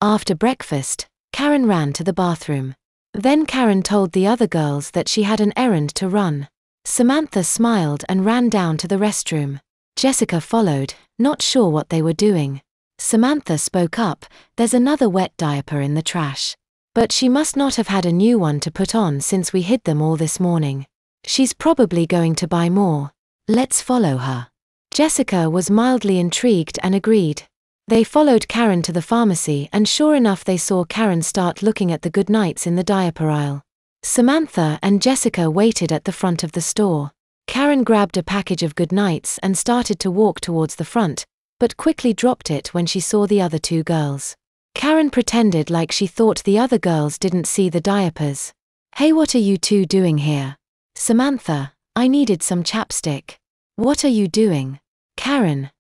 After breakfast, Karen ran to the bathroom. Then Karen told the other girls that she had an errand to run. Samantha smiled and ran down to the restroom. Jessica followed, not sure what they were doing. Samantha spoke up, "There's another wet diaper in the trash. But she must not have had a new one to put on since we hid them all this morning. She's probably going to buy more. Let's follow her." Jessica was mildly intrigued and agreed. They followed Karen to the pharmacy, and sure enough they saw Karen start looking at the goodnights in the diaper aisle. Samantha and Jessica waited at the front of the store. Karen grabbed a package of goodnights and started to walk towards the front, but quickly dropped it when she saw the other two girls. Karen pretended like she thought the other girls didn't see the diapers. "Hey, what are you two doing here?" "Samantha, I needed some chapstick." "What are you doing?" "Karen,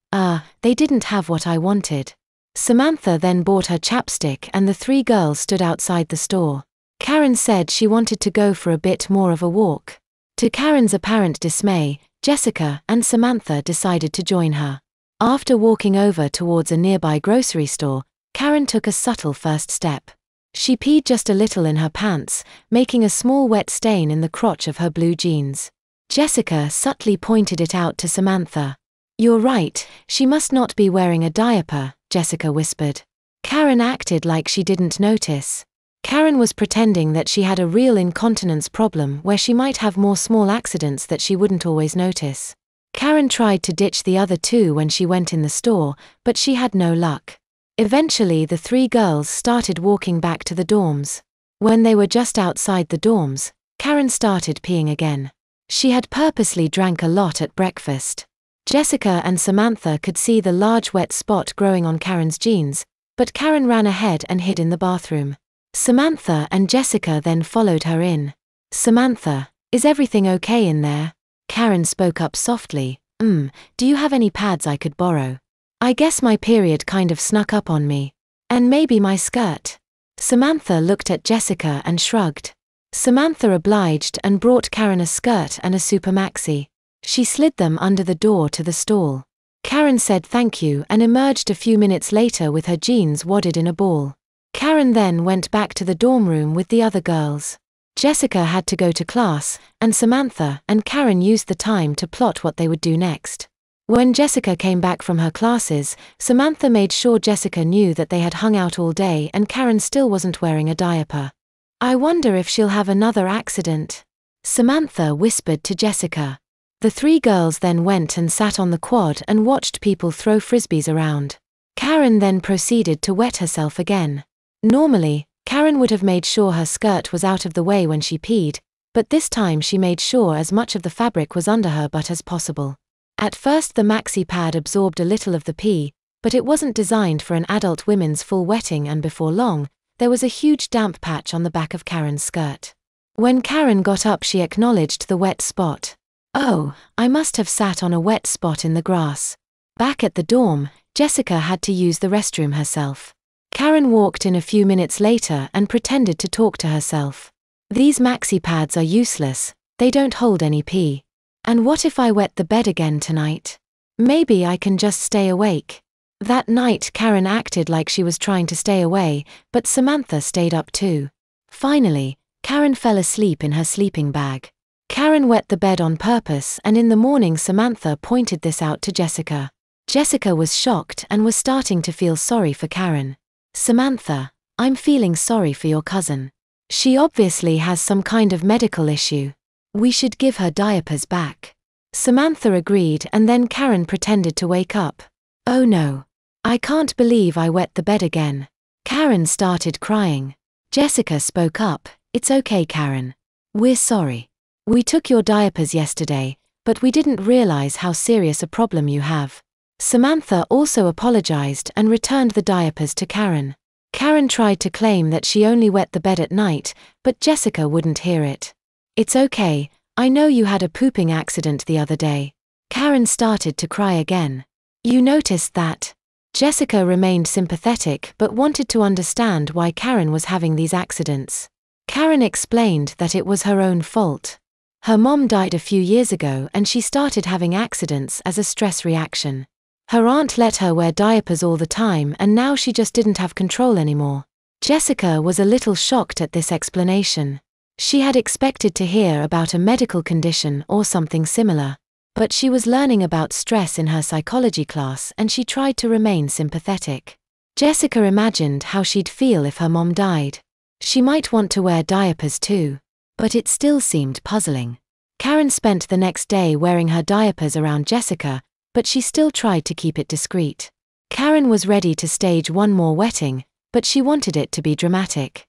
they didn't have what I wanted." Samantha then bought her chapstick and the three girls stood outside the store. Karen said she wanted to go for a bit more of a walk. To Karen's apparent dismay, Jessica and Samantha decided to join her. After walking over towards a nearby grocery store, Karen took a subtle first step. She peed just a little in her pants, making a small wet stain in the crotch of her blue jeans. Jessica subtly pointed it out to Samantha. "You're right, she must not be wearing a diaper," Jessica whispered. Karen acted like she didn't notice. Karen was pretending that she had a real incontinence problem where she might have more small accidents that she wouldn't always notice. Karen tried to ditch the other two when she went in the store, but she had no luck. Eventually the three girls started walking back to the dorms. When they were just outside the dorms, Karen started peeing again. She had purposely drank a lot at breakfast. Jessica and Samantha could see the large wet spot growing on Karen's jeans, but Karen ran ahead and hid in the bathroom. Samantha and Jessica then followed her in. "Samantha, is everything okay in there?" Karen spoke up softly. Do you have any pads I could borrow? I guess my period kind of snuck up on me. And maybe my skirt." Samantha looked at Jessica and shrugged. Samantha obliged and brought Karen a skirt and a super maxi. She slid them under the door to the stall. Karen said thank you and emerged a few minutes later with her jeans wadded in a ball. Karen then went back to the dorm room with the other girls. Jessica had to go to class, and Samantha and Karen used the time to plot what they would do next. When Jessica came back from her classes, Samantha made sure Jessica knew that they had hung out all day and Karen still wasn't wearing a diaper. "I wonder if she'll have another accident," Samantha whispered to Jessica. The three girls then went and sat on the quad and watched people throw frisbees around. Karen then proceeded to wet herself again. Normally, Karen would have made sure her skirt was out of the way when she peed, but this time she made sure as much of the fabric was under her butt as possible. At first the maxi pad absorbed a little of the pee, but it wasn't designed for an adult woman's full wetting, and before long, there was a huge damp patch on the back of Karen's skirt. When Karen got up she acknowledged the wet spot. "Oh, I must have sat on a wet spot in the grass." Back at the dorm, Jessica had to use the restroom herself. Karen walked in a few minutes later and pretended to talk to herself. "These maxi pads are useless, they don't hold any pee. And what if I wet the bed again tonight? Maybe I can just stay awake." That night Karen acted like she was trying to stay away, but Samantha stayed up too. Finally, Karen fell asleep in her sleeping bag. Karen wet the bed on purpose, and in the morning Samantha pointed this out to Jessica. Jessica was shocked and was starting to feel sorry for Karen. "Samantha, I'm feeling sorry for your cousin. She obviously has some kind of medical issue. We should give her diapers back." Samantha agreed, and then Karen pretended to wake up. "Oh no. I can't believe I wet the bed again." Karen started crying. Jessica spoke up. "It's okay, Karen. We're sorry. We took your diapers yesterday, but we didn't realize how serious a problem you have." Samantha also apologized and returned the diapers to Karen. Karen tried to claim that she only wet the bed at night, but Jessica wouldn't hear it. "It's okay, I know you had a pooping accident the other day." Karen started to cry again. "You noticed that?" Jessica remained sympathetic but wanted to understand why Karen was having these accidents. Karen explained that it was her own fault. Her mom died a few years ago and she started having accidents as a stress reaction. Her aunt let her wear diapers all the time and now she just didn't have control anymore. Jessica was a little shocked at this explanation. She had expected to hear about a medical condition or something similar. But she was learning about stress in her psychology class and she tried to remain sympathetic. Jessica imagined how she'd feel if her mom died. She might want to wear diapers too. But it still seemed puzzling. Karen spent the next day wearing her diapers around Jessica, but she still tried to keep it discreet. Karen was ready to stage one more wetting, but she wanted it to be dramatic.